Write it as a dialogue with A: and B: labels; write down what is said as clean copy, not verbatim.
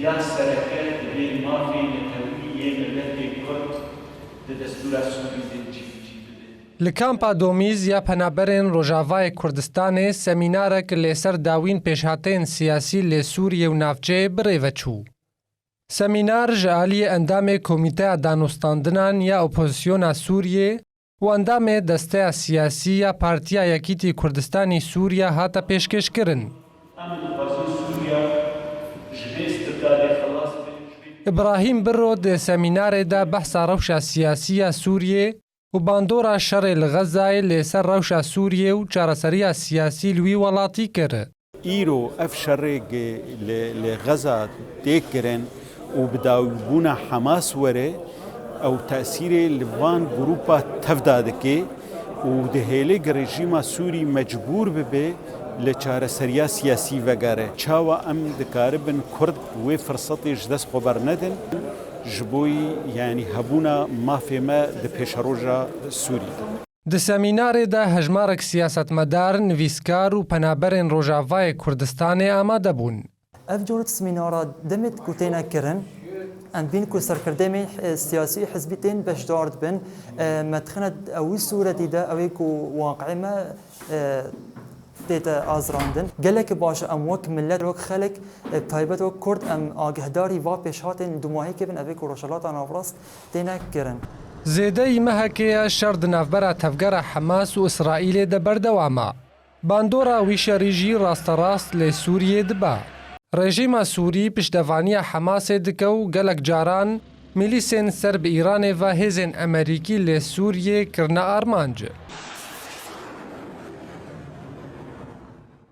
A: یا سرکه به مافی نتویی ملت کرد دستور سوری دنجی
B: لکامپا دومیز یا پنابرین روژاوای کردستان سمینارک لسر داوین پیشهاتین سیاسی لسوریه و نافچه بریوچو. سمینار جعالی اندام کمیته دانستاندنان یا اپوزیسیون سوریه و اندام دسته سیاسی یا پارتیا یکیتی کردستانی سوریه هاتا پیشکش کرن. ابراهیم برو ده سمینار دا بحث روشا سیاسی سوریه و باندورا شر الغزای لسر روشا سوریه و چارسریا سیاسی لوی ولاتی کرد.
C: ایرو اف شر لغزا تکرن و بداوبونا حماس وره او تأثیر لوان گروپا تفداد که و دهیلگ رژیم سوری مجبور ببه لچارسریا سیاسی وگاره چاوا ام دکاربن کرد و فرصتش دست خبر ندن جبوی یعنی هبونا مافهمه د پیشروجا سوری.
B: د سمینار دا هجمارک سیاست مدار نویسکار و پنابرین روژاوای کردستان آماده بون.
D: اف جورت سمینارا دمت کوتینا کرن ام بین کو سرکردمی سیاسی حزبیتین باش دارد بن مدخنه اوی صورت دیده اوی کو واقعی ما دیتا آزراندن گلک باش ام وک ملت وک خلق تایبت وک کرد ام آگهداری و پیشهاتین دماهی که بن اوی کو روشلات آنافراست دینا کرن.
B: زیده مهکه شرد نافبرا تفگر حماس و اسرائیل ده بردواما. باندورا ویش ریجی راست لسوریه دبا. رژیم سوری پشتوانی حماس دکو گلک جاران میلیسین سرب ایران و هزین امریکی لسوریه کرنا آرمانج.